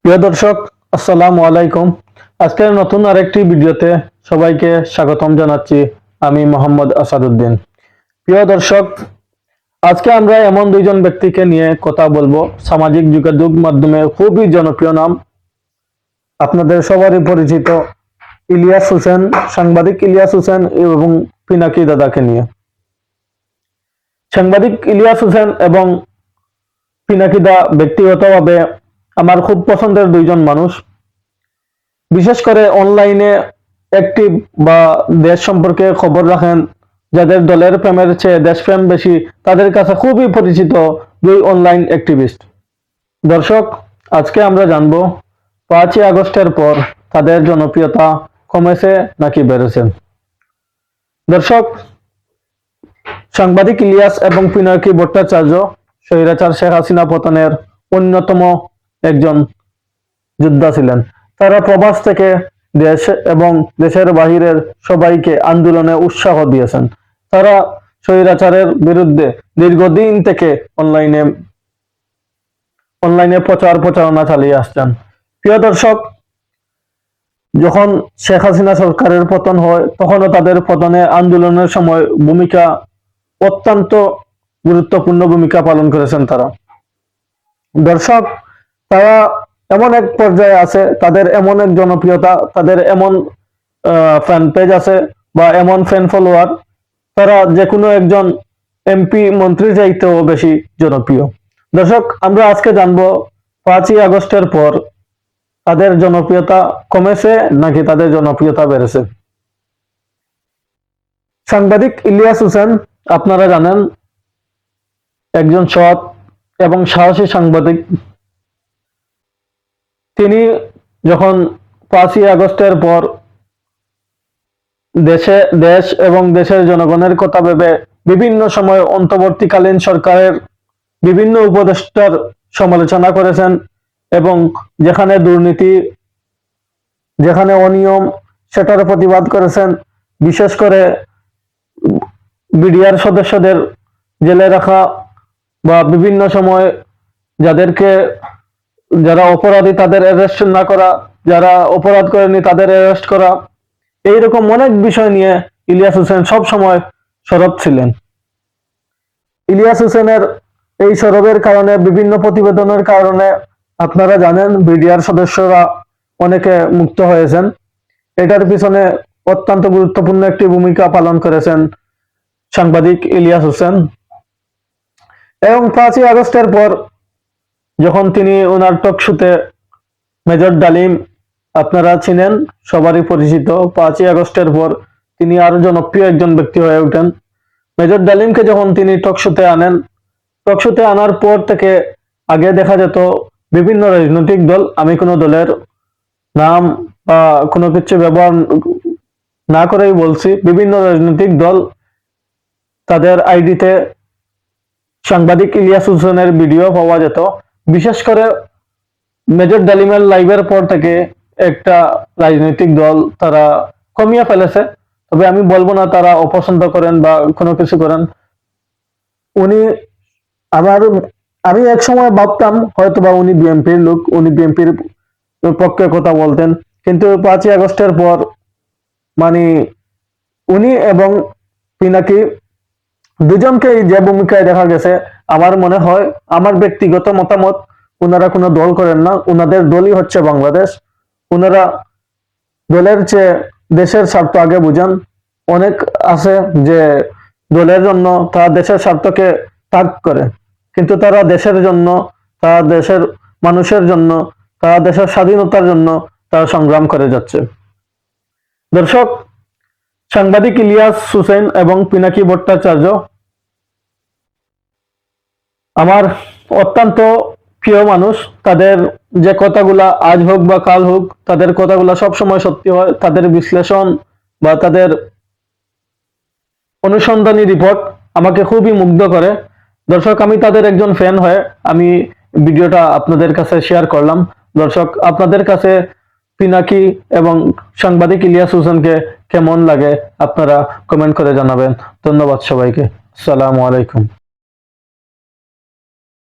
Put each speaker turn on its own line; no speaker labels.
প্রিয় দর্শক, আসসালামু আলাইকুম। আজকের নতুন আরেকটি ভিডিওতে সবাইকে স্বাগতম জানাচ্ছি। আমি মোহাম্মদ আসাদুদ্দিন। প্রিয় দর্শক, আজকে আমরা এমন দুইজন ব্যক্তিকে নিয়ে কথা বলবো। সামাজিক যোগাযোগ মাধ্যমে খুবই জনপ্রিয় নাম, আপনাদের সবারই পরিচিত ইলিয়াস হোসেন, সাংবাদিক ইলিয়াস হোসেন এবং পিনাকি দাদাকে নিয়ে। সাংবাদিক ইলিয়াস হোসেন এবং পিনাকি দা ব্যক্তিগতভাবে আমার খুব পছন্দের দুইজন মানুষ। বিশেষ করে অনলাইনে অ্যাক্টিভ বা দেশ সম্পর্কে খবর রাখেন, যাদের দলের প্রেমের চেয়ে দেশপ্রেম বেশি, তাদের কাছে খুবই পরিচিত দুই অনলাইন অ্যাক্টিভিস্ট। দর্শক, আজকে আমরা জানবো 5ই আগস্টের পর তাদের জনপ্রিয়তা কমেছে নাকি বেড়েছে। দর্শক, সাংবাদিক ইলিয়াস এবং পিনাকি ভট্টাচার্য স্বৈরাচার শেখ হাসিনা পতনের অন্যতম একজন যোদ্ধা ছিলেন। তারা প্রবাস থেকে দেশ এবং দেশের বাহিরের সবাইকে আন্দোলনে উৎসাহ দিয়েছেন। তারা স্বৈরাচারের বিরুদ্ধে দীর্ঘদিন থেকে অনলাইনে প্রচারণা চালিয়ে আসছেন। প্রিয় দর্শক, যখন শেখ হাসিনা সরকারের পতন হয়, তখনও তাদের পতনে আন্দোলনের সময় অত্যন্ত গুরুত্বপূর্ণ ভূমিকা পালন করেছেন তারা। দর্শক, তারা এমন এক পর্যায়ে আছে, তাদের এমন এক জনপ্রিয়তা, তাদের এমন ফ্যান পেজ আছে বা এমন ফ্যান ফলোয়ার, তারা যে কোনো একজন এমপি মন্ত্রীর চাইতেও বেশি জনপ্রিয়। দর্শক, আমরা আজকে জানবো 5ই আগস্টের পর তাদের জনপ্রিয়তা কমেছে নাকি তাদের জনপ্রিয়তা বেড়েছে। সাংবাদিক ইলিয়াস হোসেন, আপনারা জানেন, একজন সৎ এবং সাহসী সাংবাদিক। তিনি যখন 5ই আগস্টের পর দেশ এবং দেশের জনগণের কথা ভেবে বিভিন্ন সময় অন্তর্বর্তীকালীন সরকারের বিভিন্ন উপদেষ্টার সমালোচনা করেছেন এবং যেখানে দুর্নীতি, যেখানে অনিয়ম, সেটার প্রতিবাদ করেছেন। বিশেষ করে বিডিআর সদস্যদের জেলে রাখা বা বিভিন্ন সময় যারা অপরাধী তাদের অ্যারেস্ট না করা, যারা অপরাধ করেনি তাদের অ্যারেস্ট করা, এইরকম অনেক বিষয় নিয়ে ইলিয়াস হোসেন সব সময় সরব ছিলেন। ইলিয়াস হোসেনের এই সরবের কারণে, বিভিন্ন প্রতিবেদনের কারণে আপনারা জানেন বিডিআর সদস্যরা অনেকে মুক্ত হয়েছেন। এটার পিছনে অত্যন্ত গুরুত্বপূর্ণ একটি ভূমিকা পালন করেছেন সাংবাদিক ইলিয়াস হোসেন। এবং 5ই আগস্টের পর যখন তিনি ওনার টক শোতে, মেজর ডালিম আপনারা চিনেন, সবারই পরিচিত, 5ই আগস্টের পর তিনি আরো জনপ্রিয় একজন ব্যক্তি হয়ে ওঠেন। মেজর ডালিমকে যখন তিনি টক শোতে আনার পর থেকে আগে দেখা যেত বিভিন্ন রাজনৈতিক দল, আমি কোনো দলের নাম বা কোনো কিছু ব্যবহার না করেই বলছি, বিভিন্ন রাজনৈতিক দল তাদের আইডিতে সাংবাদিক ইলিয়াস হোসেনের ভিডিও পাওয়া যেত। বিশেষ করে মেজর ডালিমের লাইভের পর থেকে একটা রাজনৈতিক দল তারা কমিয়ে ফেলেছে, তবে আমি বলবো না তারা অপছন্দ করেন বা কোনো কিছু করেন। আমি এক সময় ভাবতাম হয়তো বা উনি বিএনপির লোক, উনি বিএনপির পক্ষে কথা বলতেন, কিন্তু 5ই আগস্টের পর উনি এবং পিনাকি দুজনকে যে ভূমিকায় দেখা গেছে, আমার মনে হয়, আমার ব্যক্তিগত মতামত, ওনারা কোনো দল করেন না, ওনাদের দলই হচ্ছে বাংলাদেশ। ওনারা দলের চেয়ে দেশের স্বার্থ আগে বুঝেন। অনেক আছে যে দলের জন্য তারা দেশের স্বার্থকে ত্যাগ করে, কিন্তু তারা দেশের জন্য, তারা দেশের মানুষের জন্য, তারা দেশের স্বাধীনতার জন্য তারা সংগ্রাম করে যাচ্ছে। দর্শক, সাংবাদিক ইলিয়াস হোসেন এবং পিনাকি ভট্টাচার্য আমার অত্যন্ত প্রিয় মানুষ। তাদের যে কথাগুলা আজ হোক বা কাল হোক, তাদের কথাগুলা সবসময় সত্যি হয়। তাদের বিশ্লেষণ বা তাদের অনুসন্ধানী রিপোর্ট আমাকে খুবই মুগ্ধ করে। দর্শক, আমি তাদের একজন ফ্যান হয়ে আমি ভিডিওটা আপনাদের কাছে শেয়ার করলাম। দর্শক, আপনাদের কাছে পিনাকি এবং সাংবাদিক ইলিয়াস হোসেনকে কেমন লাগে আপনারা কমেন্ট করে জানাবেন। ধন্যবাদ সবাইকে। আসসালামু আলাইকুম।